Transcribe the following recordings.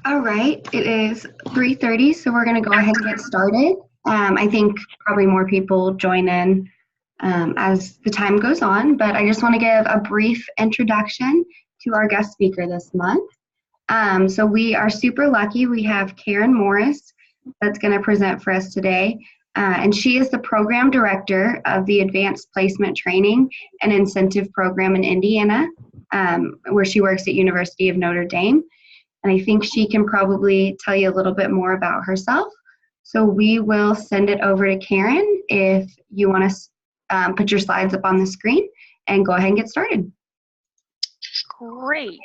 All right, it is 3:30, so we're going to go ahead and get started. I think probably more people join in as the time goes on, but I just want to give a brief introduction to our guest speaker this month. So we are super lucky. We have Karen Morris that's going to present for us today, and she is the program director of the Advanced Placement Training and Incentive Program in Indiana, where she works at University of Notre Dame. And I think she can probably tell you a little bit more about herself. So we will send it over to Karen if you want to put your slides up on the screen and go ahead and get started. Great.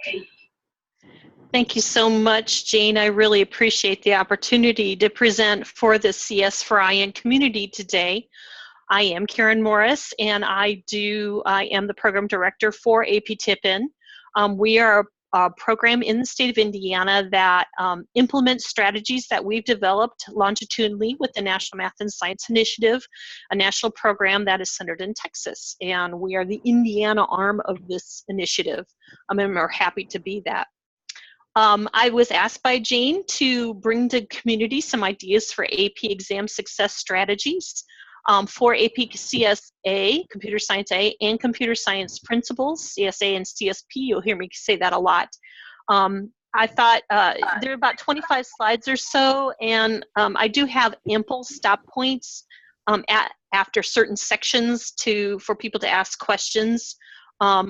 Thank you so much, Jane. I really appreciate the opportunity to present for the CS for IN community today. I am Karen Morris, and I am the program director for AP TIPIN. We are a program in the state of Indiana that implements strategies that we've developed longitudinally with the National Math and Science Initiative, a national program that is centered in Texas. And we are the Indiana arm of this initiative. And we're happy to be that. I was asked by Jane to bring to the community some ideas for AP exam success strategies for AP CSA, Computer Science A, and Computer Science Principles, CSA and CSP. You'll hear me say that a lot. I thought there are about 25 slides or so, and I do have ample stop points after certain sections for people to ask questions.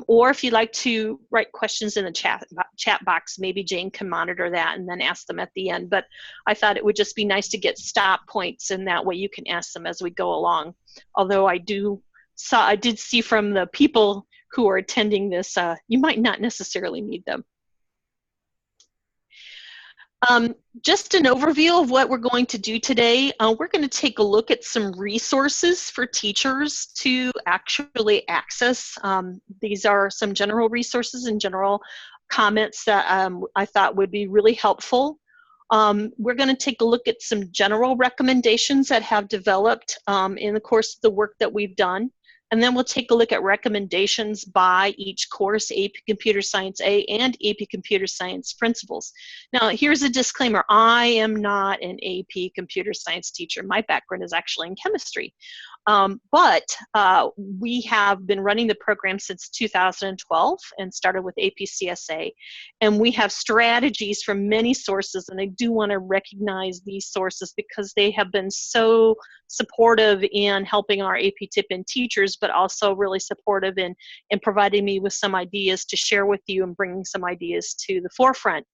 Or if you'd like to write questions in the chat box, maybe Jane can monitor that and then ask them at the end. But I thought it would just be nice to get stop points, and that way you can ask them as we go along. Although I did see from the people who are attending this, you might not necessarily need them. Just an overview of what we're going to do today. We're going to take a look at some resources for teachers to actually access. These are some general resources and general comments that I thought would be really helpful. We're going to take a look at some general recommendations that have developed in the course of the work that we've done. And then we'll take a look at recommendations by each course, AP Computer Science A and AP Computer Science Principles. Now, here's a disclaimer. I am not an AP Computer Science teacher. My background is actually in chemistry. But we have been running the program since 2012 and started with AP CSA. And we have strategies from many sources, and I do want to recognize these sources because they have been so supportive in helping our AP TIPIN teachers, but also really supportive in providing me with some ideas to share with you and bringing some ideas to the forefront.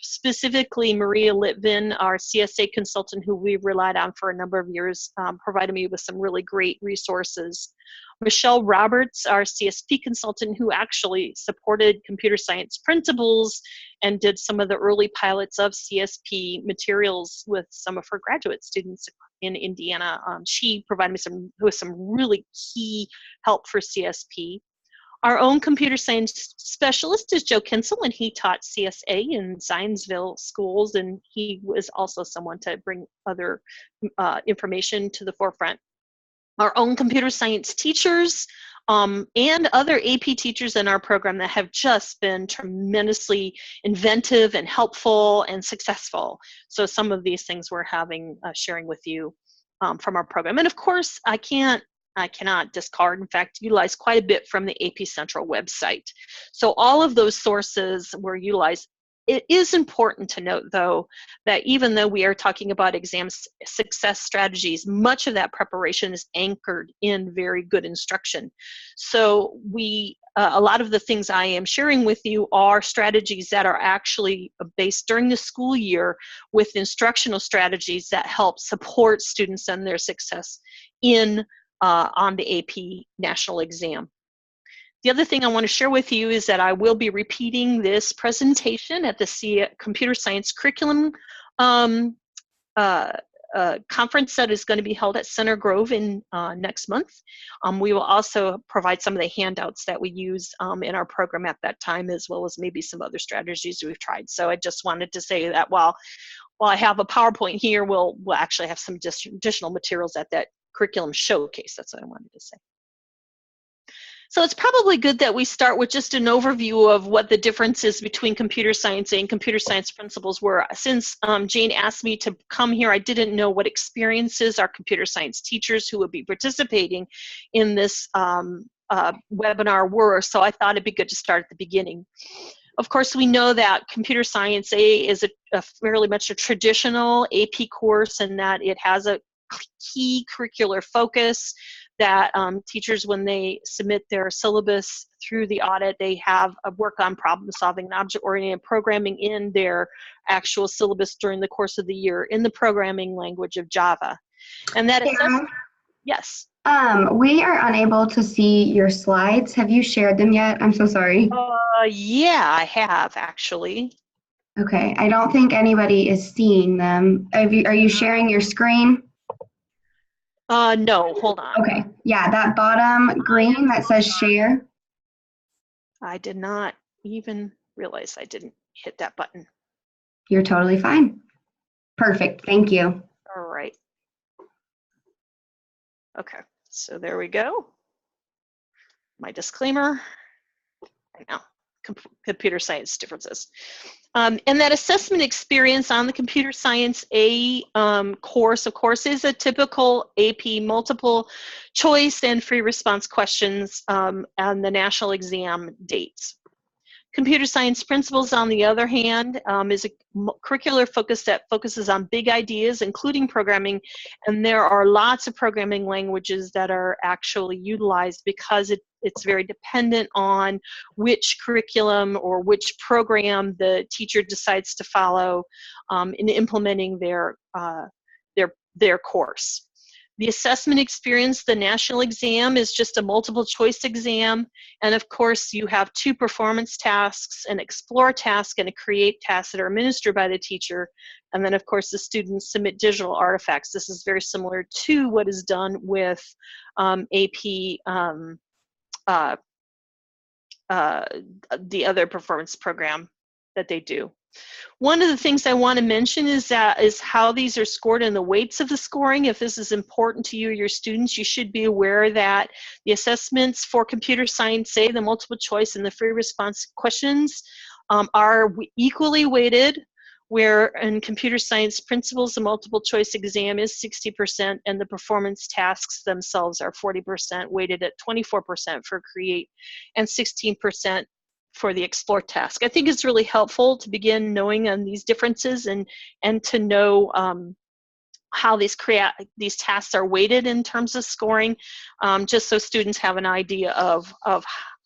Specifically, Maria Litvin, our CSA consultant who we've relied on for a number of years, provided me with some really great resources. Michelle Roberts, our CSP consultant who actually supported Computer Science Principles and did some of the early pilots of CSP materials with some of her graduate students in Indiana. She provided me with some really key help for CSP. Our own computer science specialist is Joe Kinsel, and he taught CSA in Zionsville schools, and he was also someone to bring other information to the forefront. Our own computer science teachers and other AP teachers in our program that have just been tremendously inventive and helpful and successful. So some of these things we're sharing with you from our program. And of course, I cannot discard, in fact, utilize quite a bit from the AP Central website. So all of those sources were utilized. It is important to note, though, that even though we are talking about exam success strategies, much of that preparation is anchored in very good instruction. So a lot of the things I am sharing with you are strategies that are actually based during the school year with instructional strategies that help support students and their success on the AP national exam. The other thing I want to share with you is that I will be repeating this presentation at the Computer Science Curriculum conference that is going to be held at Center Grove in next month. We will also provide some of the handouts that we use in our program at that time, as well as maybe some other strategies we've tried. So I just wanted to say that while I have a PowerPoint here, we'll actually have some additional materials at that curriculum showcase. That's what I wanted to say. So it's probably good that we start with just an overview of what the difference is between computer science and computer science principles were. Since Jane asked me to come here, I didn't know what experiences our computer science teachers who would be participating in this webinar were, so I thought it'd be good to start at the beginning. Of course, we know that Computer Science A is a fairly much a traditional AP course, and that it has a key curricular focus that teachers, when they submit their syllabus through the audit, they have a work on problem solving and object-oriented programming in their actual syllabus during the course of the year in the programming language of Java. And that assessment, yes. We are unable to see your slides. Have you shared them yet? I'm so sorry. Yeah, I have actually. Okay, I don't think anybody is seeing them. Are you sharing your screen? No, hold on. Okay, yeah, that bottom green that says share. I did not even realize I didn't hit that button. You're totally fine. Perfect, thank you. All right. Okay, so there we go. My disclaimer. Right now, computer science differences. And that assessment experience on the Computer Science A course, of course, is a typical AP multiple choice and free response questions and the national exam dates. Computer Science Principles, on the other hand, is a curricular focus that focuses on big ideas, including programming, and there are lots of programming languages that are actually utilized because it's very dependent on which curriculum or which program the teacher decides to follow in implementing their course. The assessment experience, the national exam, is just a multiple choice exam. And of course, you have 2 performance tasks, an explore task and a create task that are administered by the teacher. And then of course, the students submit digital artifacts. This is very similar to what is done with AP, the other performance program that they do. One of the things I want to mention is how these are scored and the weights of the scoring. If this is important to you or your students, you should be aware that the assessments for Computer Science A, the multiple choice and the free response questions, are equally weighted, where in Computer Science Principles, the multiple choice exam is 60% and the performance tasks themselves are 40%, weighted at 24% for create and 16% for the explore task. I think it's really helpful to begin knowing these differences and to know how these tasks are weighted in terms of scoring, just so students have an idea of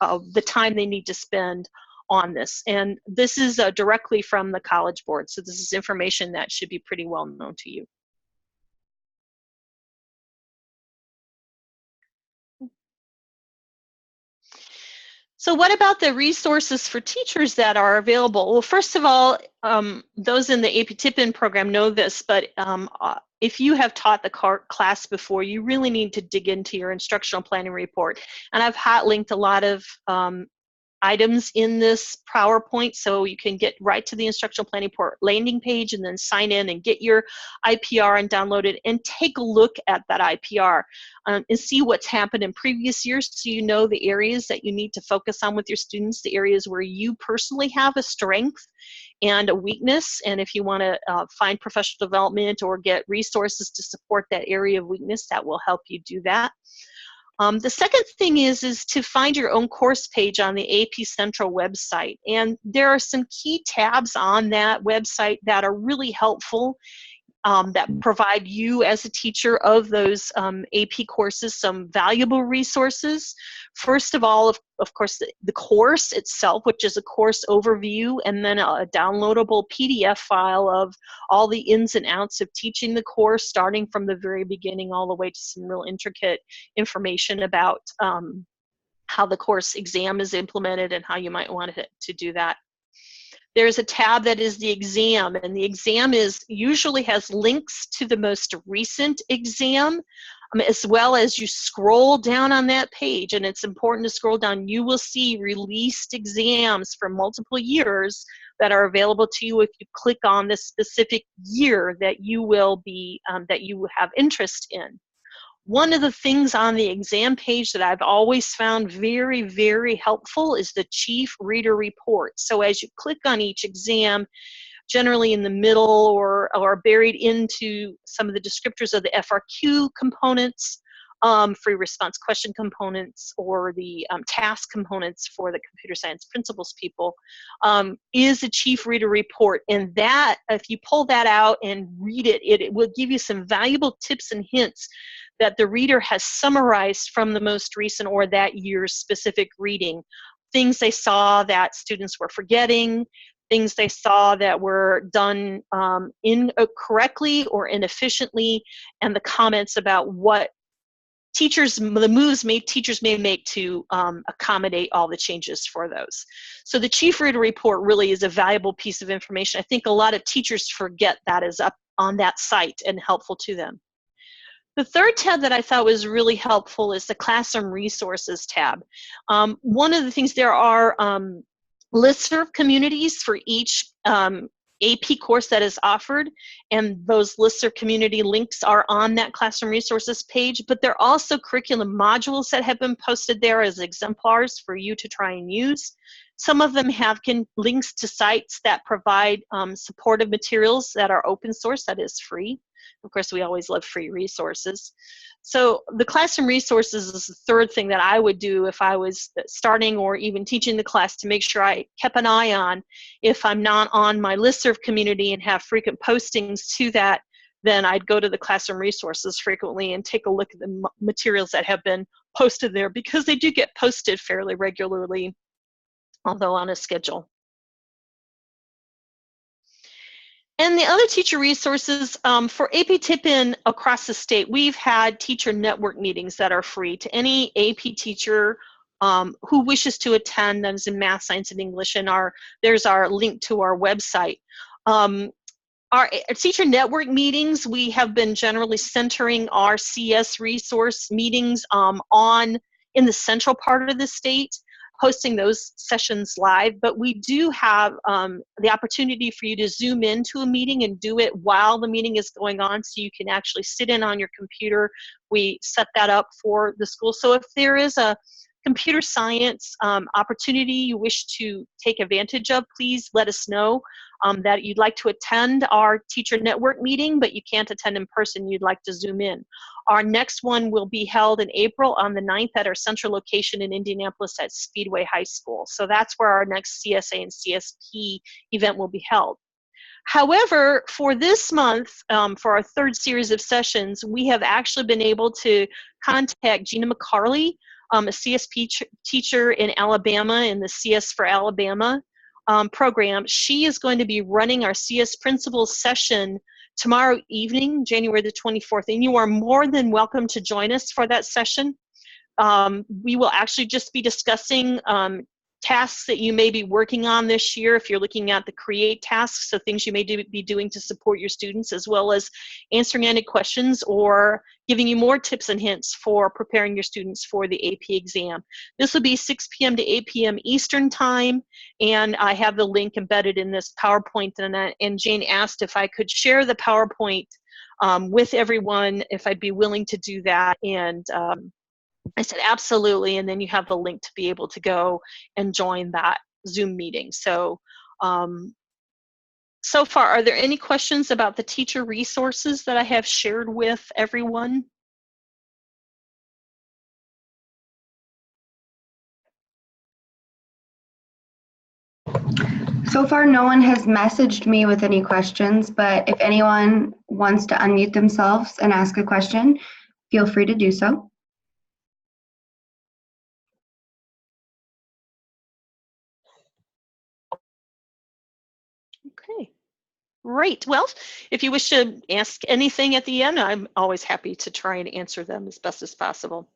the time they need to spend on this. And this is directly from the College Board, so this is information that should be pretty well known to you. So what about the resources for teachers that are available? Well, first of all, those in the AP Tip-In program know this, but if you have taught the class before, you really need to dig into your instructional planning report. And I've hot linked a lot of items in this PowerPoint, so you can get right to the instructional planning report landing page and then sign in and get your IPR and download it and take a look at that IPR and see what's happened in previous years, so you know the areas that you need to focus on with your students, the areas where you personally have a strength and a weakness, and if you want to find professional development or get resources to support that area of weakness, that will help you do that. The second thing is to find your own course page on the AP Central website. And there are some key tabs on that website that are really helpful, that provide you as a teacher of those AP courses some valuable resources. First of all, of course, the course itself, which is a course overview, and then a downloadable PDF file of all the ins and outs of teaching the course, starting from the very beginning all the way to some real intricate information about how the course exam is implemented and how you might want to do that. There's a tab that is the exam, and the exam usually has links to the most recent exam, as well as you scroll down on that page, and it's important to scroll down. You will see released exams from multiple years that are available to you if you click on the specific year that you will be, that you have interest in. One of the things on the exam page that I've always found very, very helpful is the Chief Reader Report. So as you click on each exam, generally in the middle or buried into some of the descriptors of the FRQ components, free response question components, or the task components for the computer science principles people, is a Chief Reader Report. And that, if you pull that out and read it, it will give you some valuable tips and hints that the reader has summarized from the most recent or that year's specific reading. Things they saw that students were forgetting, things they saw that were done incorrectly or inefficiently, and the comments about what the moves teachers may make to accommodate all the changes for those. So the Chief Reader Report really is a valuable piece of information. I think a lot of teachers forget that is up on that site and helpful to them. The third tab that I thought was really helpful is the Classroom Resources tab. One of the things, there are listserv communities for each AP course that is offered, and those listserv community links are on that Classroom Resources page, but there are also curriculum modules that have been posted there as exemplars for you to try and use. Some of them have links to sites that provide supportive materials that are open source, that is free. Of course, we always love free resources. So the Classroom Resources is the third thing that I would do if I was starting or even teaching the class, to make sure I kept an eye on. If I'm not on my listserv community and have frequent postings to that, then I'd go to the Classroom Resources frequently and take a look at the materials that have been posted there, because they do get posted fairly regularly, although on a schedule. And the other teacher resources, for AP Tip-In across the state, we've had teacher network meetings that are free to any AP teacher who wishes to attend. That is in math, science, and English, and there's our link to our website. Our teacher network meetings, we have been generally centering our CS resource meetings in the central part of the state, hosting those sessions live, but we do have the opportunity for you to zoom into a meeting and do it while the meeting is going on, so you can actually sit in on your computer. We set that up for the school. So if there is a computer science opportunity you wish to take advantage of, please let us know that you'd like to attend our teacher network meeting, but you can't attend in person, you'd like to zoom in. Our next one will be held in April on the 9th at our central location in Indianapolis at Speedway High School. So that's where our next CSA and CSP event will be held. However, for this month, for our third series of sessions, we have actually been able to contact Gina McCarley, a CSP teacher in Alabama in the CS for Alabama program. She is going to be running our CS Principles session tomorrow evening, January the 24th, and you are more than welcome to join us for that session. We will actually just be discussing tasks that you may be working on this year, if you're looking at the create tasks, so things you may be doing to support your students, as well as answering any questions or giving you more tips and hints for preparing your students for the AP exam. This will be 6 p.m. to 8 p.m. Eastern time, and I have the link embedded in this PowerPoint, and Jane asked if I could share the PowerPoint with everyone, if I'd be willing to do that, and I said, absolutely, and then you have the link to be able to go and join that Zoom meeting. So, so far, are there any questions about the teacher resources that I have shared with everyone? So far, no one has messaged me with any questions, but if anyone wants to unmute themselves and ask a question, feel free to do so. Okay, great. Well, if you wish to ask anything at the end, I'm always happy to try and answer them as best as possible.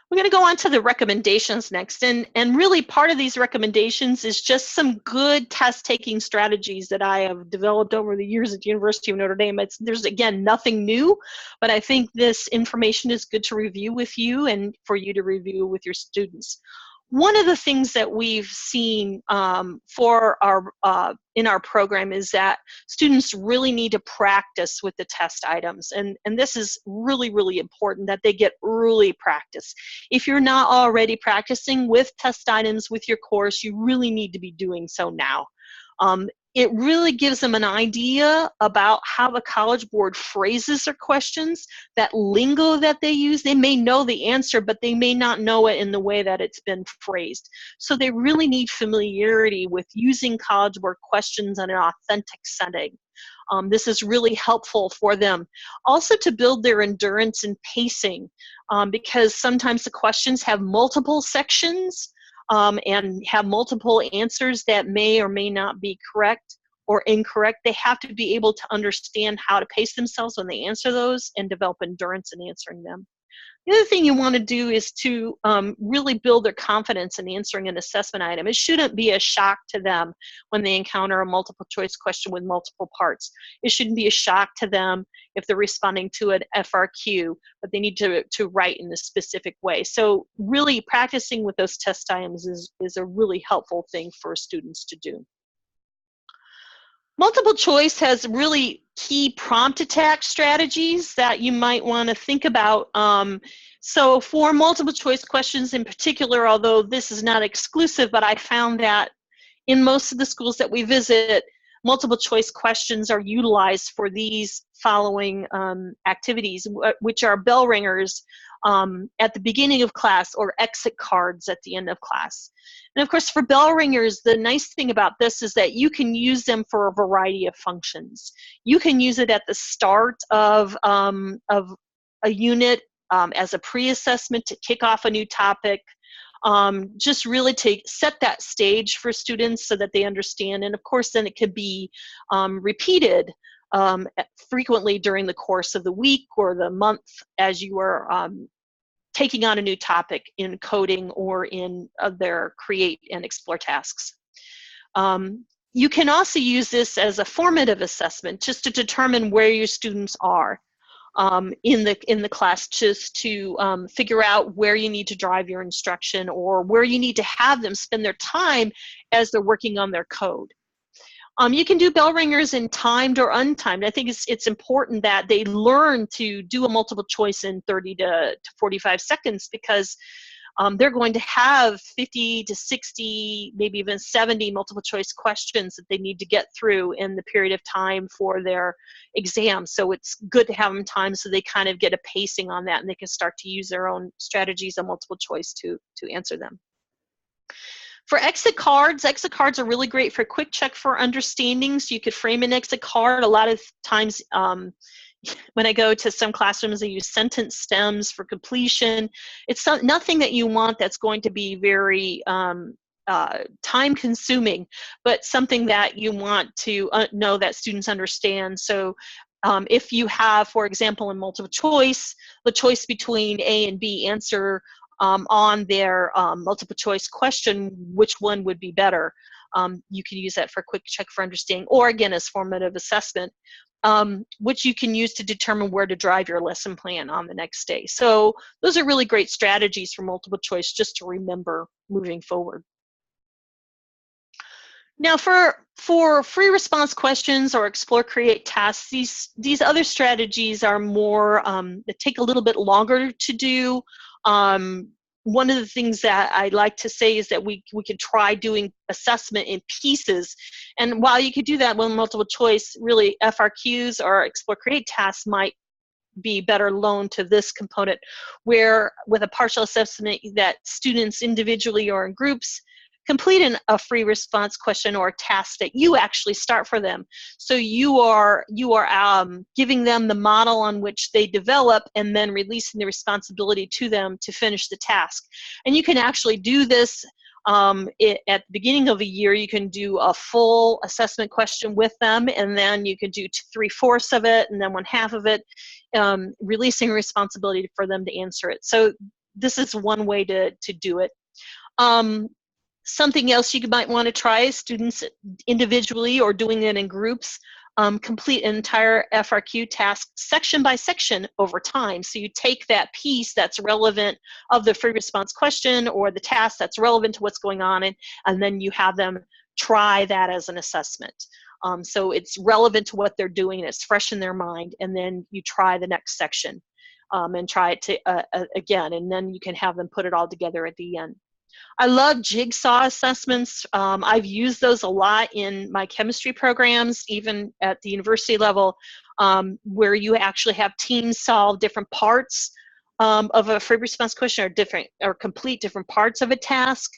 We're going to go on to the recommendations next, and really part of these recommendations is just some good test-taking strategies that I have developed over the years at the University of Notre Dame. There's, again, nothing new, but I think this information is good to review with you and for you to review with your students. One of the things that we've seen for our in our program is that students really need to practice with the test items, and this is really, really important that they get early practice. If you're not already practicing with test items with your course, you really need to be doing so now. It really gives them an idea about how the College Board phrases their questions, that lingo that they use. They may know the answer, but they may not know it in the way that it's been phrased. So they really need familiarity with using College Board questions in an authentic setting. This is really helpful for them. Also to build their endurance and pacing, because sometimes the questions have multiple sections, and have multiple answers that may or may not be correct or incorrect. They have to be able to understand how to pace themselves when they answer those and develop endurance in answering them. The other thing you want to do is to really build their confidence in answering an assessment item. It shouldn't be a shock to them when they encounter a multiple choice question with multiple parts. It shouldn't be a shock to them if they're responding to an FRQ, but they need to write in a specific way. So really practicing with those test items is a really helpful thing for students to do. Multiple choice has really key prompt attack strategies that you might want to think about. So for multiple choice questions in particular, although this is not exclusive, but I found that in most of the schools that we visit, multiple choice questions are utilized for these following activities, which are bell ringers at the beginning of class or exit cards at the end of class. And of course, for bell ringers, the nice thing about this is that you can use them for a variety of functions. You can use it at the start of a unit as a pre-assessment to kick off a new topic, just really to set that stage for students so that they understand. And of course, then it could be repeated frequently during the course of the week or the month as you are taking on a new topic in coding or in their create and explore tasks. You can also use this as a formative assessment just to determine where your students are in the class, just to figure out where you need to drive your instruction or where you need to have them spend their time as they're working on their code. You can do bell ringers in timed or untimed. I think it's important that they learn to do a multiple choice in 30 to 45 seconds because they're going to have 50 to 60, maybe even 70 multiple choice questions that they need to get through in the period of time for their exam. So it's good to have them timed so they kind of get a pacing on that and they can start to use their own strategies on multiple choice to answer them. For exit cards are really great for quick check for understanding. So you could frame an exit card. A lot of times when I go to some classrooms, they use sentence stems for completion. It's nothing that you want that's going to be very time consuming, but something that you want to know that students understand. So if you have, for example, in multiple choice, the choice between A and B answer on their multiple choice question, which one would be better? You can use that for a quick check for understanding, or again, as formative assessment, which you can use to determine where to drive your lesson plan on the next day. So those are really great strategies for multiple choice just to remember moving forward. Now for free response questions or explore create tasks, these other strategies are more, that take a little bit longer to do. One of the things that I like to say is that we could try doing assessment in pieces. And while you could do that with multiple choice, really FRQs or explore create tasks might be better loaned to this component, where with a partial assessment that students individually or in groups complete a free response question or task that you actually start for them. So you are giving them the model on which they develop and then releasing the responsibility to them to finish the task. And you can actually do this at the beginning of a year. You can do a full assessment question with them, and then you can do 3/4 of it and then 1/2 of it, releasing responsibility for them to answer it. So this is one way to do it. Something else you might want to try is students individually or doing it in groups. complete an entire FRQ task section by section over time. So you take that piece that's relevant of the free response question or the task that's relevant to what's going on, and then you have them try that as an assessment. So it's relevant to what they're doing and it's fresh in their mind, and then you try the next section and try it again, and then you can have them put it all together at the end. I love jigsaw assessments. I've used those a lot in my chemistry programs, even at the university level, where you actually have teams solve different parts of a free response question, or complete different parts of a task.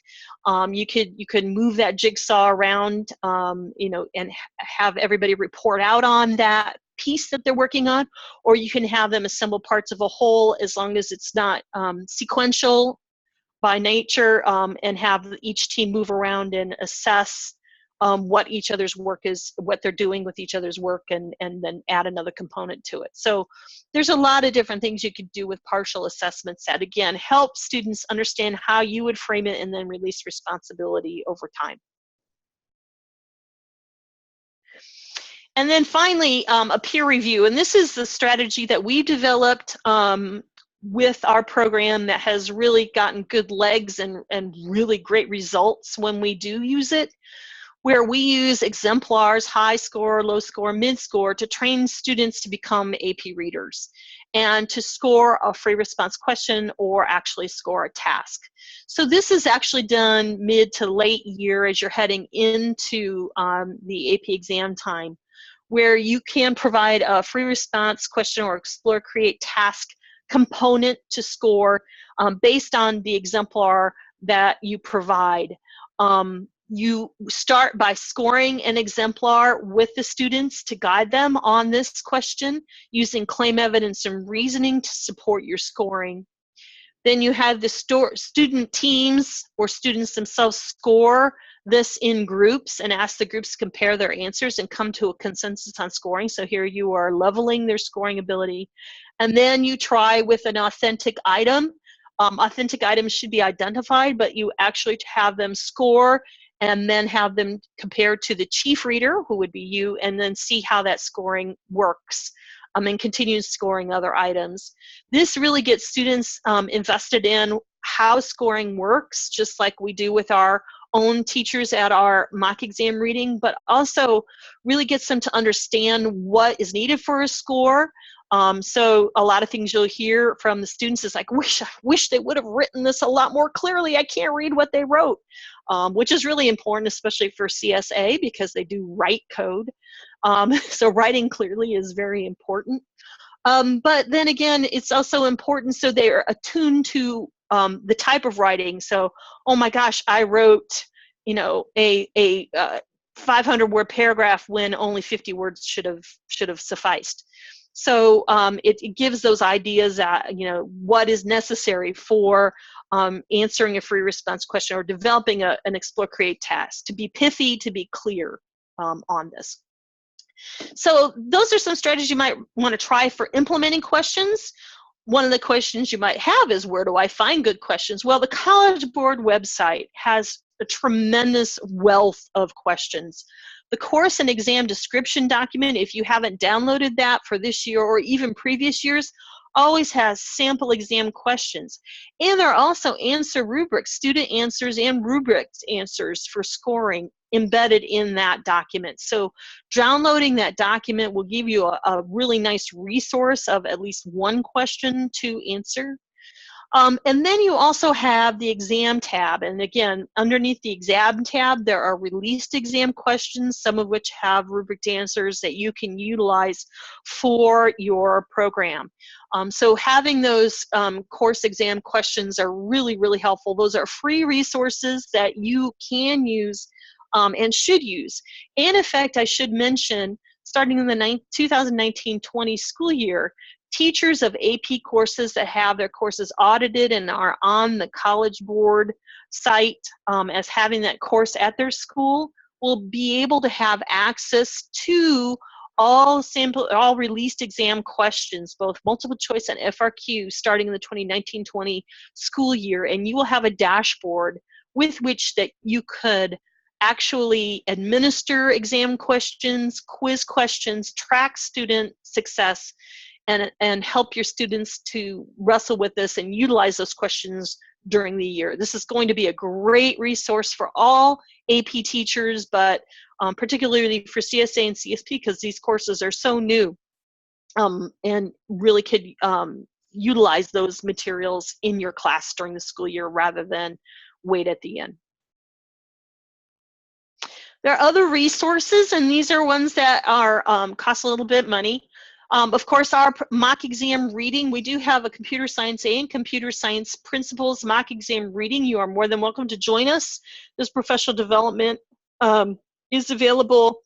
You could move that jigsaw around, and have everybody report out on that piece that they're working on, or you can have them assemble parts of a whole, as long as it's not sequential by nature, and have each team move around and assess what each other's work is, what they're doing with each other's work, and then add another component to it. So there's a lot of different things you could do with partial assessments that, again, help students understand how you would frame it and then release responsibility over time. And then finally, a peer review. And this is the strategy that we developed with our program that has really gotten good legs and really great results when we do use it, where we use exemplars, high score, low score, mid score, to train students to become AP readers and to score a free response question or actually score a task. So this is actually done mid to late year as you're heading into the AP exam time, where you can provide a free response question or explore create task component to score based on the exemplar that you provide. You start by scoring an exemplar with the students to guide them on this question, using claim evidence and reasoning to support your scoring. Then you have the student teams or students themselves score this in groups and ask the groups to compare their answers and come to a consensus on scoring. So here you are leveling their scoring ability. And then you try with an authentic item. Authentic items should be identified, but you actually have them score and then have them compared to the chief reader, who would be you, and then see how that scoring works. And continue scoring other items. This really gets students invested in how scoring works, just like we do with our own teachers at our mock exam reading, but also really gets them to understand what is needed for a score. So a lot of things you'll hear from the students is like, I wish they would have written this a lot more clearly. I can't read what they wrote, which is really important, especially for CSA, because they do write code. So writing clearly is very important. But then again, it's also important so they're attuned to the type of writing. So, oh my gosh, I wrote, a 500-word paragraph when only 50 words should have sufficed. So it gives those ideas that, what is necessary for answering a free response question or developing an explore create task, to be pithy, to be clear on this. So those are some strategies you might want to try for implementing questions. One of the questions you might have is, where do I find good questions? Well, the College Board website has a tremendous wealth of questions. The course and exam description document, if you haven't downloaded that for this year or even previous years, always has sample exam questions. And there are also answer rubrics, student answers and rubrics answers for scoring embedded in that document. So downloading that document will give you a really nice resource of at least one question to answer. And then you also have the exam tab. And again, underneath the exam tab, there are released exam questions, some of which have rubric answers that you can utilize for your program. So having those course exam questions are really, really helpful. Those are free resources that you can use and should use. And in fact, I should mention, starting in the 2019-20 school year, teachers of AP courses that have their courses audited and are on the College Board site as having that course at their school will be able to have access to all released exam questions, both multiple choice and FRQ, starting in the 2019-20 school year, and you will have a dashboard with which that you could actually administer exam questions, quiz questions, track student success, and help your students to wrestle with this and utilize those questions during the year. This is going to be a great resource for all AP teachers, but particularly for CSA and CSP, because these courses are so new, and really could utilize those materials in your class during the school year rather than wait at the end. There are other resources, and these are ones that are cost a little bit money. Of course, our mock exam reading, we do have a computer science and computer science principles mock exam reading. You are more than welcome to join us. This professional development is available.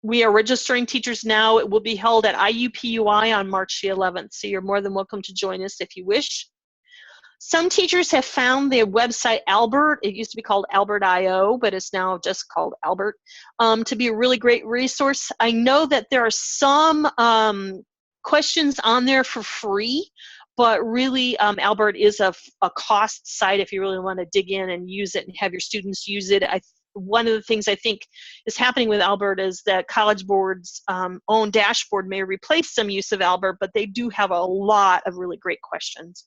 We are registering teachers now. It will be held at IUPUI on March the 11th, so you're more than welcome to join us if you wish. Some teachers have found their website, Albert, it used to be called Albert.io, but it's now just called Albert, to be a really great resource. I know that there are some questions on there for free, but really Albert is a cost site if you really want to dig in and use it and have your students use it. One of the things I think is happening with Albert is that College Board's own dashboard may replace some use of Albert, but they do have a lot of really great questions.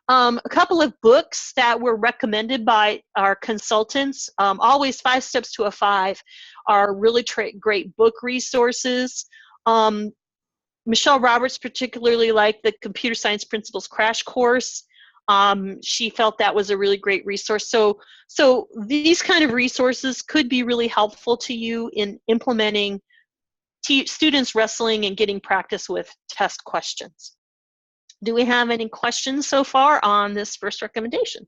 A couple of books that were recommended by our consultants, Always 5 Steps to a 5, are really great book resources. Michelle Roberts particularly liked the Computer Science Principles Crash Course. She felt that was a really great resource. So these kind of resources could be really helpful to you in implementing students wrestling and getting practice with test questions. Do we have any questions so far on this first recommendation?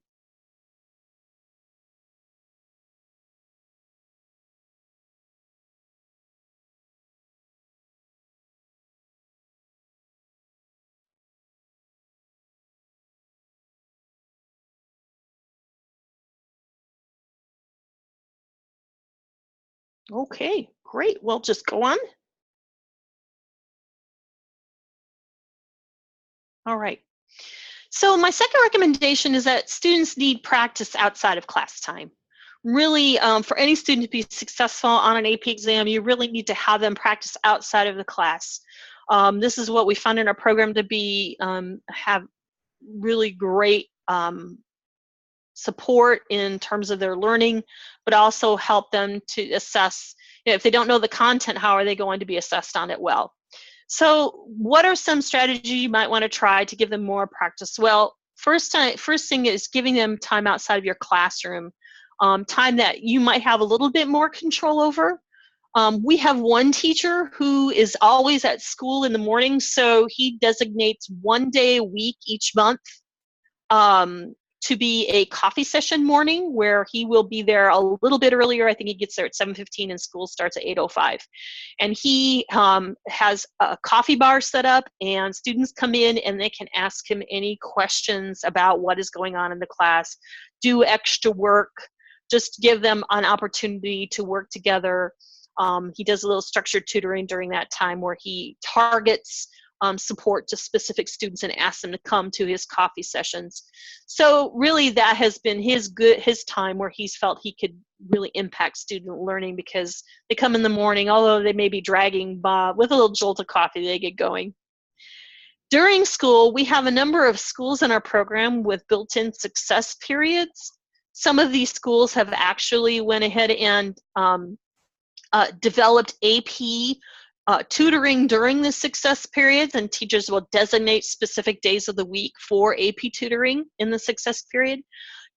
Okay, great. We'll just go on. All right. So my second recommendation is that students need practice outside of class time. Really, for any student to be successful on an AP exam, you really need to have them practice outside of the class. This is what we found in our program to be, have really great support in terms of their learning, but also help them to assess, if they don't know the content, how are they going to be assessed on it well? So what are some strategies you might want to try to give them more practice? Well, first thing is giving them time outside of your classroom, time that you might have a little bit more control over. We have one teacher who is always at school in the morning, so he designates one day a week each month to be a coffee session morning, where he will be there a little bit earlier. I think he gets there at 7:15 and school starts at 8:05. And he has a coffee bar set up, and students come in and they can ask him any questions about what is going on in the class, do extra work, just give them an opportunity to work together. He does a little structured tutoring during that time where he targets support to specific students and ask them to come to his coffee sessions. So really that has been his time where he's felt he could really impact student learning, because they come in the morning, although they may be dragging with a little jolt of coffee, they get going. During school, we have a number of schools in our program with built-in success periods. Some of these schools have actually went ahead and developed AP tutoring during the success periods, and teachers will designate specific days of the week for AP tutoring in the success period.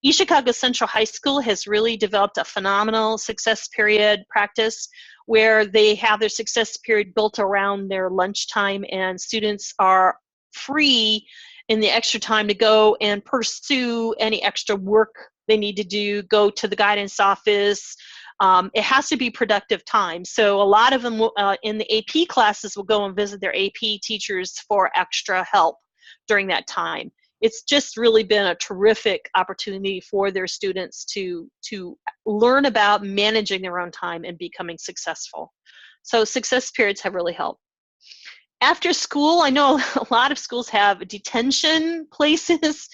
East Chicago Central High School has really developed a phenomenal success period practice where they have their success period built around their lunchtime, and students are free in the extra time to go and pursue any extra work they need to do, go to the guidance office. It has to be productive time. So a lot of them will, in the AP classes will go and visit their AP teachers for extra help during that time. It's just really been a terrific opportunity for their students to learn about managing their own time and becoming successful. So success periods have really helped. After school, I know a lot of schools have detention places.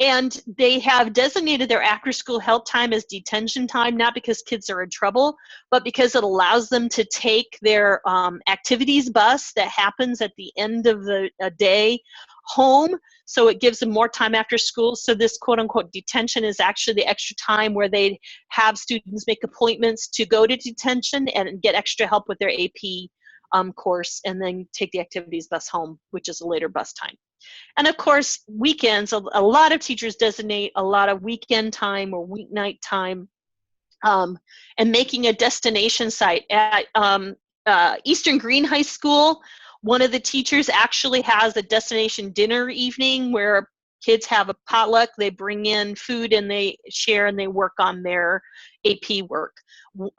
And they have designated their after-school help time as detention time, not because kids are in trouble, but because it allows them to take their activities bus that happens at the end of the day home. So it gives them more time after school. So this quote-unquote detention is actually the extra time where they have students make appointments to go to detention and get extra help with their AP course, and then take the activities bus home, which is a later bus time. And of course, weekends, a lot of teachers designate a lot of weekend time or weeknight time, and making a destination site. At Eastern Green High School, one of the teachers actually has a destination dinner evening where kids have a potluck, they bring in food and they share and they work on their AP work.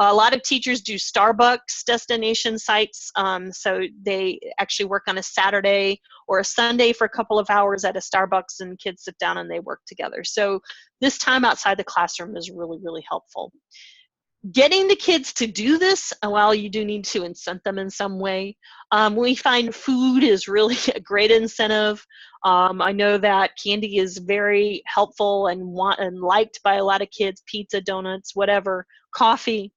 A lot of teachers do Starbucks destination sites, so they actually work on a Saturday or a Sunday for a couple of hours at a Starbucks, and kids sit down and they work together. So this time outside the classroom is really, really helpful. Getting the kids to do this, well, you do need to incent them in some way. We find food is really a great incentive. I know that candy is very helpful and liked by a lot of kids, pizza, donuts, whatever, coffee.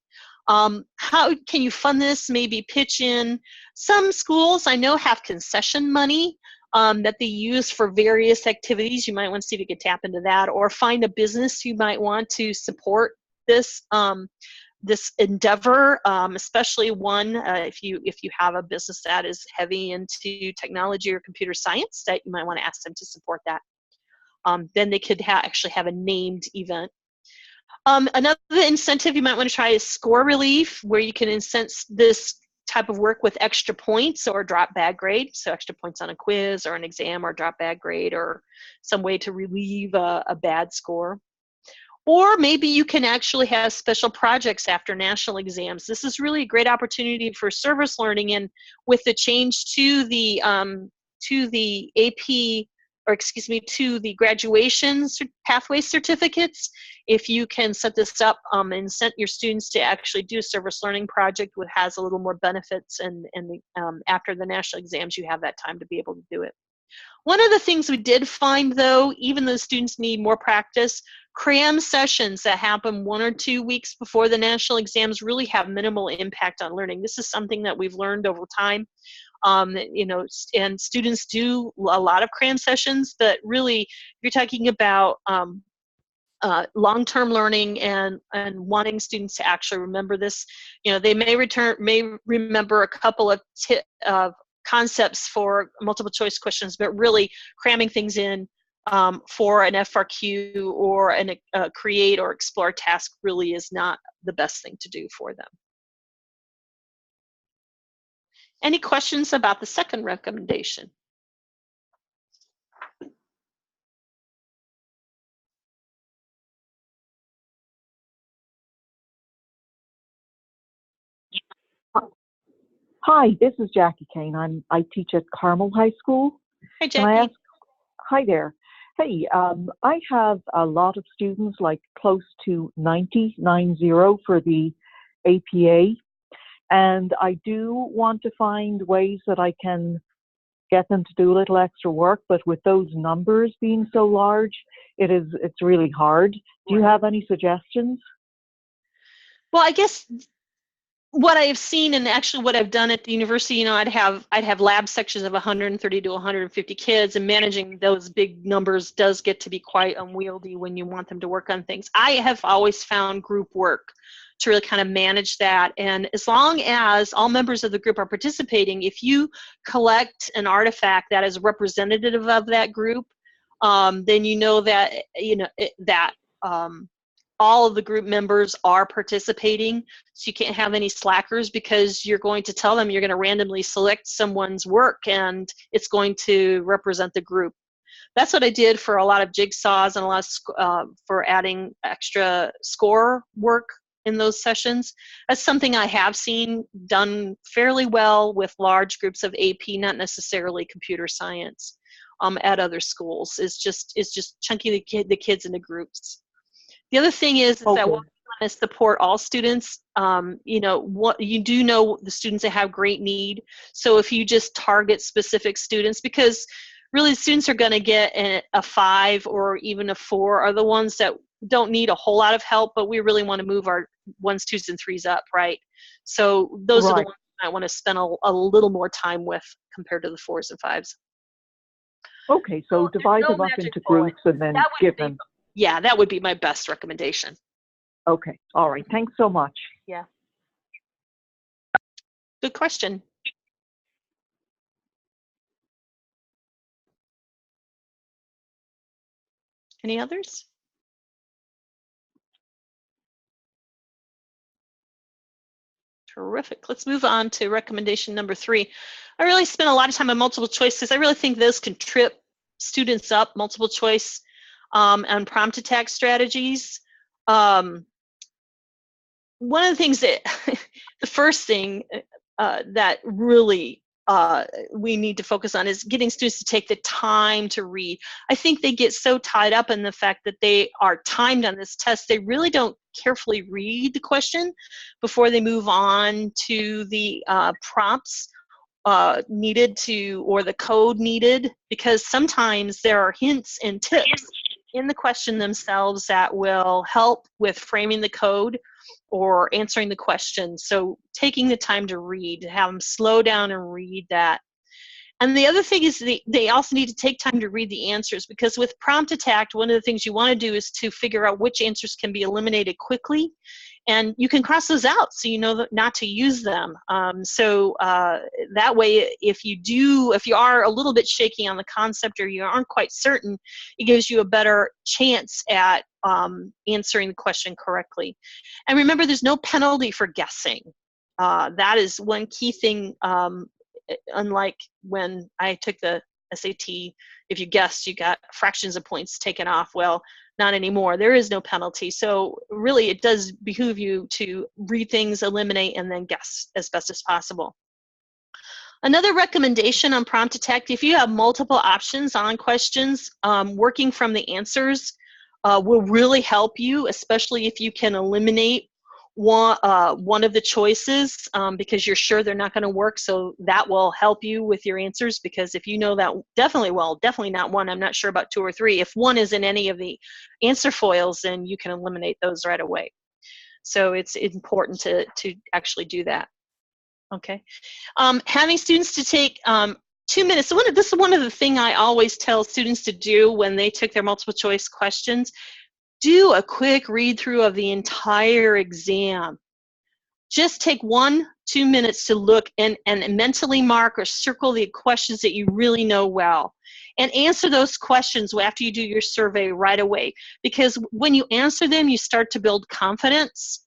How can you fund this? Maybe pitch in. Some schools I know have concession money that they use for various activities. You might want to see if you can tap into that, or find a business you might want to support this this endeavor, especially one if you have a business that is heavy into technology or computer science, that you might want to ask them to support that. Then they could actually have a named event. Another incentive you might want to try is score relief, where you can incent this type of work with extra points or drop bad grade. So extra points on a quiz or an exam, or drop bad grade, or some way to relieve a bad score. Or maybe you can actually have special projects after national exams. This is really a great opportunity for service learning, and with the change to the AP, or excuse me, to the graduation pathway certificates, if you can set this up and send your students to actually do a service learning project which has a little more benefits, and after the national exams you have that time to be able to do it. One of the things we did find, though, even though students need more practice, cram sessions that happen 1 or 2 weeks before the national exams really have minimal impact on learning. This is something that we've learned over time. You know, and students do a lot of cram sessions, but really, if you're talking about long-term learning and wanting students to actually remember this, you know, they may remember a couple of concepts for multiple choice questions, but really cramming things in for an FRQ or a create or explore task really is not the best thing to do for them. Any questions about the second recommendation? Hi, this is Jackie Kane. I teach at Carmel High School. Hi, Can I Jackie. ask? Hi there. Hey, I have a lot of students, like close to 90 for the APA, and I do want to find ways that I can get them to do a little extra work, but with those numbers being so large, it's really hard. Do you have any suggestions? Well, I guess what I have seen, and actually what I've done at the university, you know, I'd have lab sections of 130 to 150 kids, and managing those big numbers does get to be quite unwieldy when you want them to work on things. I have always found group work to really kind of manage that, and as long as all members of the group are participating, if you collect an artifact that is representative of that group, then you know that all of the group members are participating, so you can't have any slackers, because you're going to tell them you're going to randomly select someone's work and it's going to represent the group. That's what I did for a lot of jigsaws and a lot of for adding extra score work in those sessions. That's something I have seen done fairly well with large groups of AP, not necessarily computer science, at other schools. It's just chunking the kids into groups. The other thing is that we want to support all students. You know, what you do know, the students that have great need. So if you just target specific students, because really students are going to get a 5 or even a 4 are the ones that don't need a whole lot of help, but we really want to move our 1s, 2s, and 3s up, right? So those are the Right. ones I want to spend a little more time with compared to the 4s and 5s. Okay, so divide them up into groups and then give them. Yeah, that would be my best recommendation. Okay, all right. Thanks so much. Yeah. Good question. Any others? Terrific. Let's move on to recommendation number 3. I really spent a lot of time on multiple choice because I really think those can trip students up, multiple choice and prompt attack strategies. One of the things that, the first thing that really we need to focus on is getting students to take the time to read. I think they get so tied up in the fact that they are timed on this test, they really don't carefully read the question before they move on to the prompts needed to, or the code needed, because sometimes there are hints and tips in the question themselves that will help with framing the code or answering the question. So taking the time to read, to have them slow down and read that. And the other thing is they also need to take time to read the answers, because with prompt attack, one of the things you want to do is to figure out which answers can be eliminated quickly. And you can cross those out so you know not to use them. That way, if you are a little bit shaky on the concept or you aren't quite certain, it gives you a better chance at answering the question correctly. And remember, there's no penalty for guessing. That is one key thing. Unlike when I took the SAT, if you guessed, you got fractions of points taken off. Well, not anymore. There is no penalty. So really, it does behoove you to read things, eliminate, and then guess as best as possible. Another recommendation on prompt attack, if you have multiple options on questions, working from the answers will really help you, especially if you can eliminate one of the choices because you're sure they're not going to work. So that will help you with your answers, because if you know that definitely not 1, I'm not sure about 2 or 3. If 1 is in any of the answer foils, then you can eliminate those right away. So it's important to actually do that. Okay. Having students to take 2 minutes. So this is one of the things I always tell students to do when they took their multiple choice questions. Do a quick read through of the entire exam. Just take 1-2 minutes to look and mentally mark or circle the questions that you really know well. And answer those questions after you do your survey right away. Because when you answer them, you start to build confidence.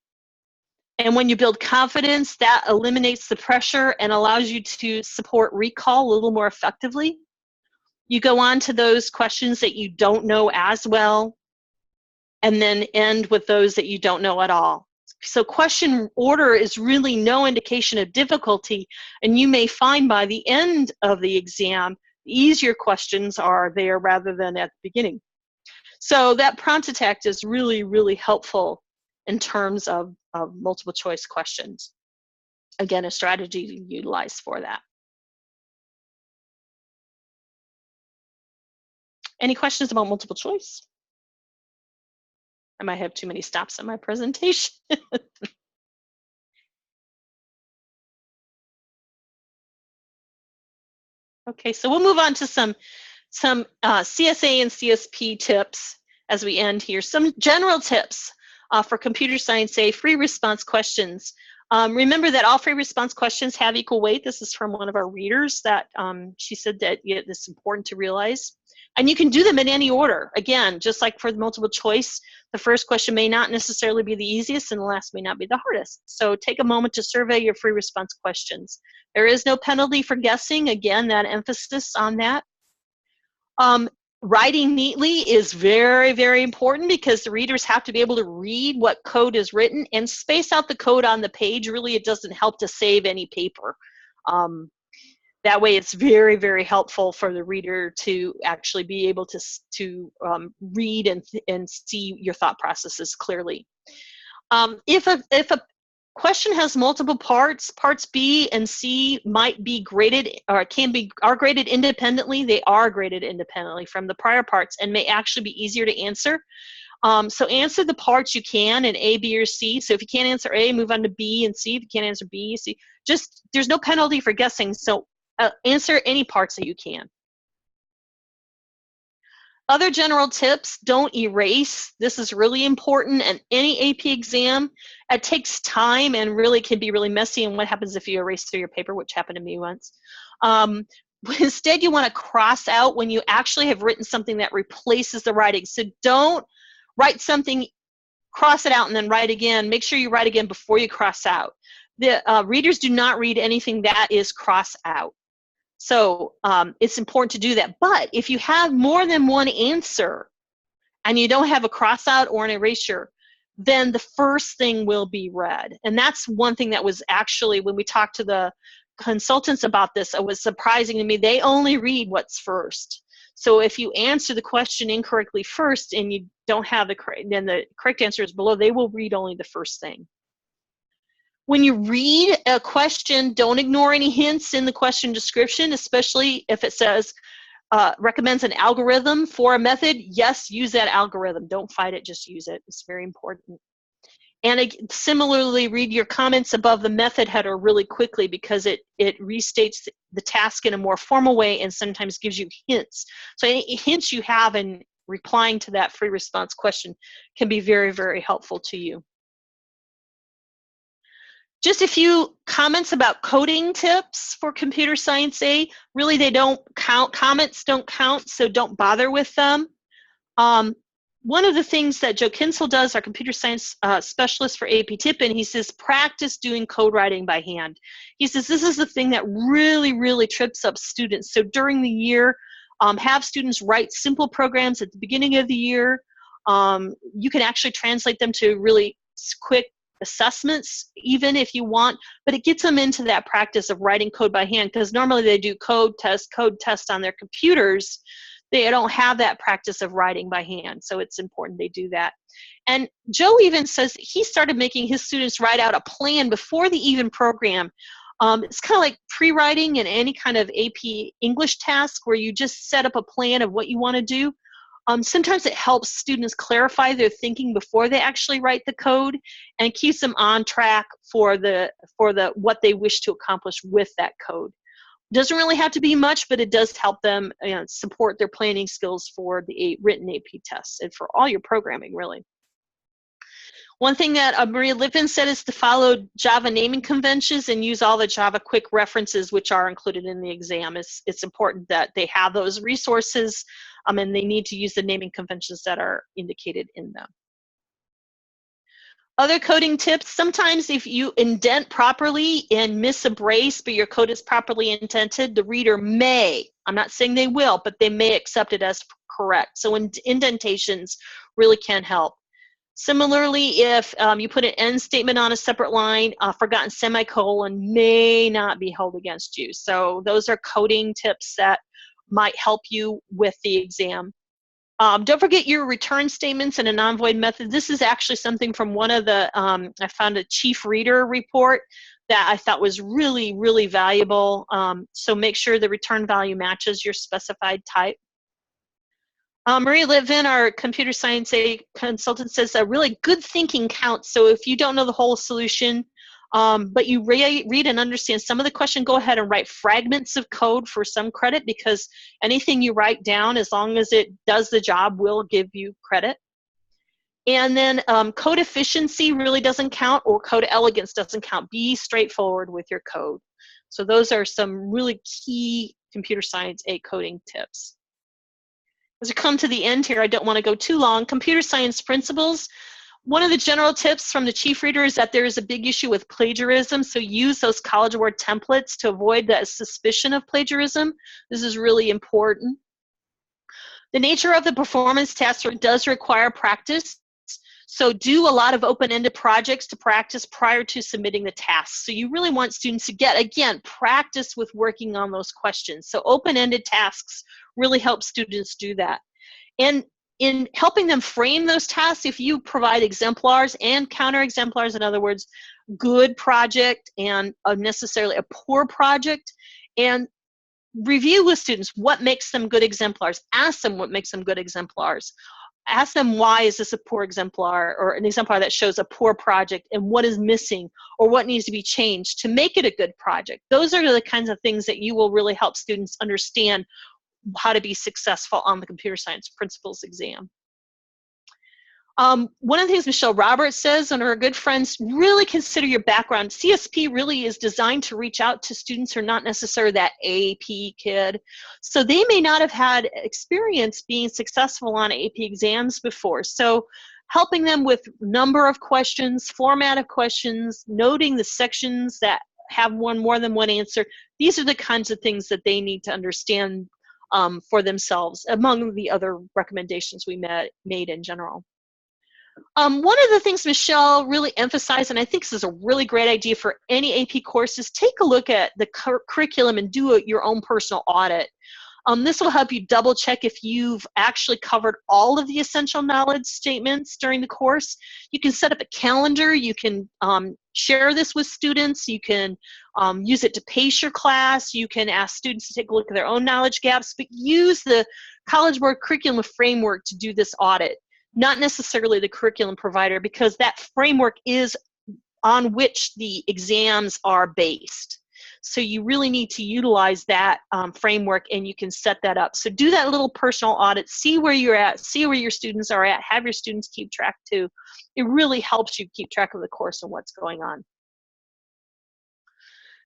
And when you build confidence, that eliminates the pressure and allows you to support recall a little more effectively. You go on to those questions that you don't know as well, and then end with those that you don't know at all. So question order is really no indication of difficulty, and you may find by the end of the exam, easier questions are there rather than at the beginning. So that prompt attack is really, really helpful in terms of multiple choice questions. Again, a strategy to utilize for that. Any questions about multiple choice? I might have too many stops in my presentation. Okay, so we'll move on to some CSA and CSP tips as we end here. Some general tips for computer science A free response questions. Remember that all free response questions have equal weight. This is from one of our readers that she said that this is important to realize. And you can do them in any order. Again, just like for the multiple choice, the first question may not necessarily be the easiest and the last may not be the hardest. So take a moment to survey your free response questions. There is no penalty for guessing. Again, that emphasis on that. Writing neatly is very, very important, because the readers have to be able to read what code is written and space out the code on the page. Really, it doesn't help to save any paper. That way, it's very, very helpful for the reader to actually be able to read and see your thought processes clearly. If a Question has multiple parts. Parts B and C might be graded, or are graded independently. They are graded independently from the prior parts and may actually be easier to answer. So answer the parts you can in A, B, or C. So if you can't answer A, move on to B and C. If you can't answer B, C. Just, there's no penalty for guessing, so answer any parts that you can. Other general tips, don't erase. This is really important in any AP exam. It takes time and really can be really messy, and what happens if you erase through your paper, which happened to me once. Instead, you want to cross out when you actually have written something that replaces the writing. So don't write something, cross it out, and then write again. Make sure you write again before you cross out. The readers do not read anything that is cross out. So it's important to do that. But if you have more than one answer and you don't have a cross out or an erasure, then the first thing will be read. And that's one thing that was actually, when we talked to the consultants about this, it was surprising to me. They only read what's first. So if you answer the question incorrectly first and you don't have then the correct answer is below, they will read only the first thing. When you read a question, don't ignore any hints in the question description, especially if it says, recommends an algorithm for a method. Yes, use that algorithm. Don't fight it, just use it. It's very important. And similarly, read your comments above the method header really quickly, because it restates the task in a more formal way and sometimes gives you hints. So any hints you have in replying to that free response question can be very, very helpful to you. Just a few comments about coding tips for Computer Science A. Really, they don't count. Comments don't count, so don't bother with them. One of the things that Joe Kinsel does, our computer science specialist for AP Tippin, he says, practice doing code writing by hand. He says this is the thing that really, really trips up students. So during the year, have students write simple programs at the beginning of the year. You can actually translate them to really quick assessments even if you want, but it gets them into that practice of writing code by hand, because normally they do code test on their computers. They don't have that practice of writing by hand, so it's important they do that. And Joe even says he started making his students write out a plan before they even program. It's kind of like pre-writing in any kind of AP English task where you just set up a plan of what you want to do. Sometimes it helps students clarify their thinking before they actually write the code, and keeps them on track for what they wish to accomplish with that code. Doesn't really have to be much, but it does help them support their planning skills for the written AP tests and for all your programming, really. One thing that Maria Lippin said is to follow Java naming conventions and use all the Java quick references which are included in the exam. It's important that they have those resources, and they need to use the naming conventions that are indicated in them. Other coding tips, sometimes if you indent properly and miss a brace, but your code is properly indented, the reader may, I'm not saying they will, but they may accept it as correct. So indentations really can help. Similarly, if you put an end statement on a separate line, a forgotten semicolon may not be held against you. So those are coding tips that might help you with the exam. Don't forget your return statements and a non-void method. This is actually something from one of the, I found a chief reader report that I thought was really, really valuable. So make sure the return value matches your specified type. Maria Litvin, our computer science consultant, says that really good thinking counts. So if you don't know the whole solution, but you read and understand some of the question, go ahead and write fragments of code for some credit, because anything you write down, as long as it does the job, will give you credit. And then code efficiency really doesn't count, or code elegance doesn't count. Be straightforward with your code. So those are some really key computer science A coding tips. As we come to the end here, I don't want to go too long. Computer science principles. One of the general tips from the chief reader is that there is a big issue with plagiarism, so use those College Award templates to avoid that suspicion of plagiarism. This is really important. The nature of the performance test does require practice, so do a lot of open-ended projects to practice prior to submitting the tasks. So you really want students to get, again, practice with working on those questions. So open-ended tasks really help students do that. And in helping them frame those tasks, if you provide exemplars and counter-exemplars, in other words, good project and necessarily a poor project, and review with students what makes them good exemplars. Ask them what makes them good exemplars. Ask them, why is this a poor exemplar, or an exemplar that shows a poor project, and what is missing or what needs to be changed to make it a good project. Those are the kinds of things that you will really help students understand how to be successful on the computer science principles exam. One of the things Michelle Roberts says, and her good friends, really consider your background. CSP really is designed to reach out to students who are not necessarily that AP kid. So they may not have had experience being successful on AP exams before. So helping them with number of questions, format of questions, noting the sections that have more than one answer. These are the kinds of things that they need to understand for themselves, among the other recommendations we made in general. One of the things Michelle really emphasized, and I think this is a really great idea for any AP course, is take a look at the curriculum and do your own personal audit. This will help you double check if you've actually covered all of the essential knowledge statements during the course. You can set up a calendar. You can share this with students. You can use it to pace your class. You can ask students to take a look at their own knowledge gaps, but use the College Board curriculum framework to do this audit, not necessarily the curriculum provider, because that framework is on which the exams are based. So you really need to utilize that framework, and you can set that up. So do that little personal audit, see where you're at, see where your students are at, have your students keep track too. It really helps you keep track of the course and what's going on.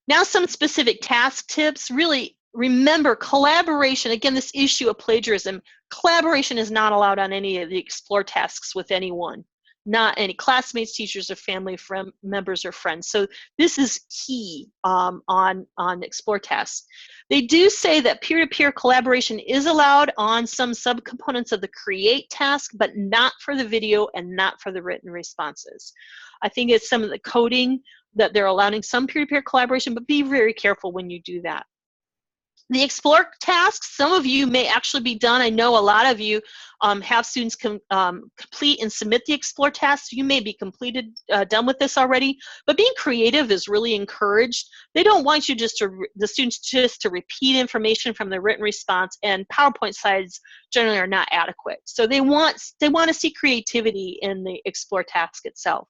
Now some specific task tips. Really remember, collaboration, again, this issue of plagiarism, collaboration is not allowed on any of the Explore tasks with anyone. Not any classmates, teachers, or family members or friends. So this is key on Explore tasks. They do say that peer-to-peer collaboration is allowed on some subcomponents of the Create task, but not for the video and not for the written responses. I think it's some of the coding that they're allowing some peer-to-peer collaboration, but be very careful when you do that. The Explore tasks, some of you may actually be done. I know a lot of you have students complete and submit the Explore tasks. You may be done with this already, but being creative is really encouraged. They don't want you the students just to repeat information from the written response, and PowerPoint slides generally are not adequate. So they want to see creativity in the Explore task itself.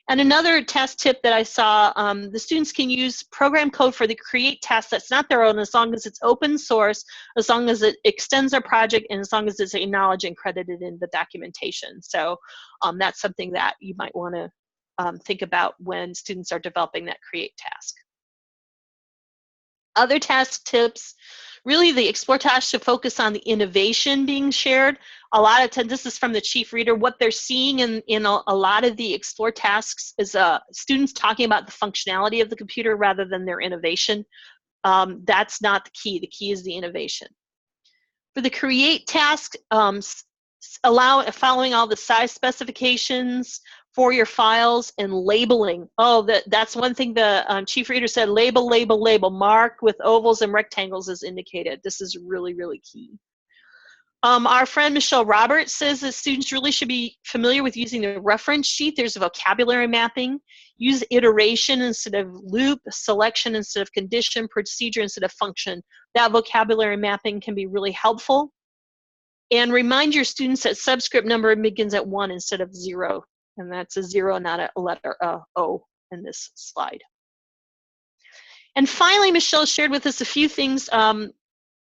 And another test tip that I saw, the students can use program code for the Create task that's not their own, as long as it's open source, as long as it extends their project, and as long as it's acknowledged and credited in the documentation. So that's something that you might want to think about when students are developing that Create task. Other task tips, really the Explore task should focus on the innovation being shared. A lot of times, this is from the chief reader, what they're seeing in a lot of the Explore tasks is students talking about the functionality of the computer rather than their innovation. That's not the key. The key is the innovation. For the Create task, following all the size specifications for your files and labeling. Oh, that's one thing the chief reader said, label, label, label. Mark with ovals and rectangles is indicated. This is really, really key. Our friend Michelle Roberts says that students really should be familiar with using the reference sheet. There's a vocabulary mapping. Use iteration instead of loop, selection instead of condition, procedure instead of function. That vocabulary mapping can be really helpful. And remind your students that subscript number begins at 1 instead of 0. And that's a 0, not a letter O in this slide. And finally, Michelle shared with us a few things.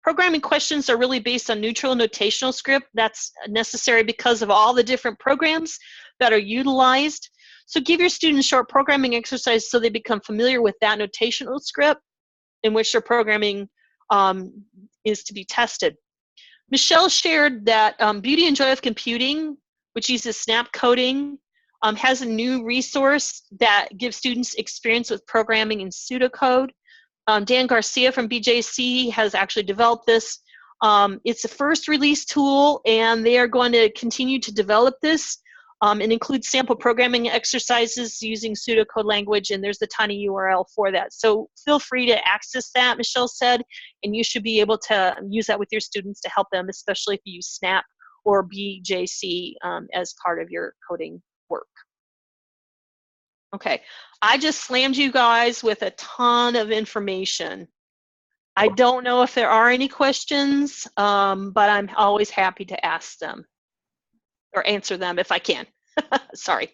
Programming questions are really based on neutral notational script. That's necessary because of all the different programs that are utilized. So give your students short programming exercises so they become familiar with that notational script in which their programming is to be tested. Michelle shared that Beauty and Joy of Computing, which uses snap coding, has a new resource that gives students experience with programming in pseudocode. Dan Garcia from BJC has actually developed this. It's a first release tool, and they are going to continue to develop this and include sample programming exercises using pseudocode language, and there's the tiny URL for that. So feel free to access that, Michelle said, and you should be able to use that with your students to help them, especially if you use Snap or BJC as part of your coding work. Okay, I just slammed you guys with a ton of information. I don't know if there are any questions, but I'm always happy to ask them or answer them if I can. Sorry.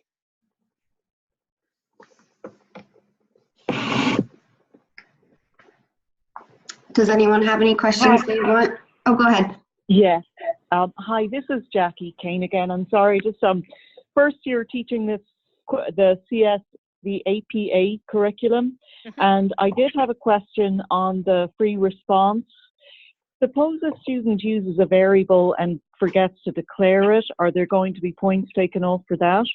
Does anyone have any questions they want? Oh, go ahead. Yes. Hi, this is Jackie Kane again. I'm sorry, just first year teaching the APA curriculum, and I did have a question on the free response. Suppose a student uses a variable and forgets to declare it, are there going to be points taken off for that?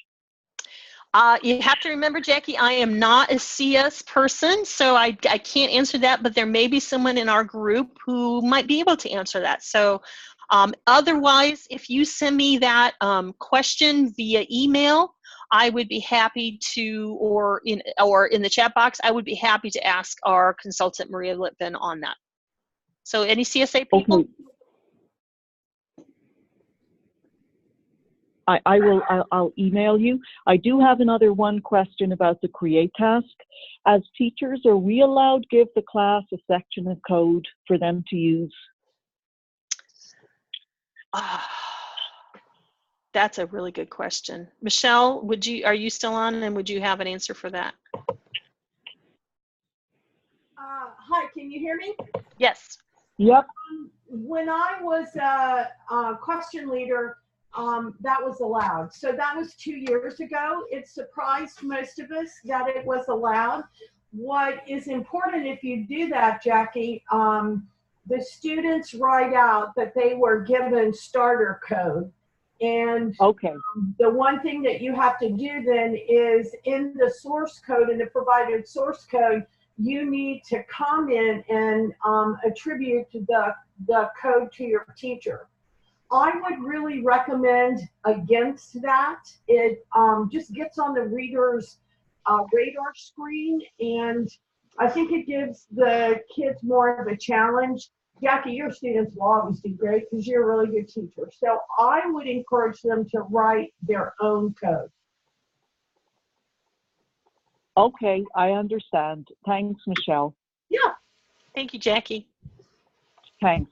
You have to remember, Jackie, I am not a CS person, so I can't answer that, but there may be someone in our group who might be able to answer that. So otherwise, if you send me that question via email, I would be happy to, or in the chat box, I would be happy to ask our consultant, Maria Litvin, on that. So any CSA people? Okay. I'll email you. I do have another one question about the create task. As teachers, are we allowed to give the class a section of code for them to use? That's a really good question. Michelle, are you still on, and would you have an answer for that? Hi, can you hear me? Yes. Yep. When I was a question leader, that was allowed. So that was 2 years ago. It surprised most of us that it was allowed. What is important if you do that, Jackie, the students write out that they were given starter code. And okay. The one thing that you have to do then is in the source code, in the provided source code, you need to comment and attribute the code to your teacher. I would really recommend against that. It just gets on the reader's radar screen, and I think it gives the kids more of a challenge. Jackie, your students will always do great because you're a really good teacher. So I would encourage them to write their own code. Okay, I understand. Thanks, Michelle. Yeah. Thank you, Jackie. Thanks.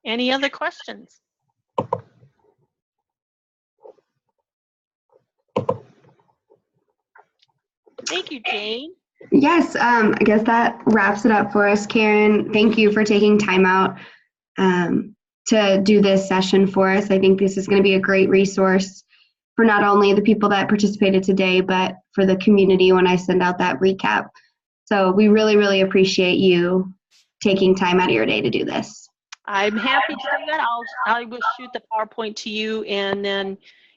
Any other questions? Thank you, Jane. Yes, I guess that wraps it up for us, Karen. Thank you for taking time out to do this session for us. I think this is going to be a great resource for not only the people that participated today, but for the community when I send out that recap. So we really, really appreciate you taking time out of your day to do this. I'm happy to do that. I will shoot the PowerPoint to you, and then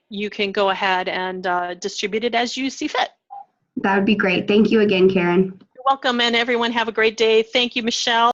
you can go ahead and distribute it as you see fit. That would be great. Thank you again, Karen. You're welcome, and everyone have a great day. Thank you, Michelle.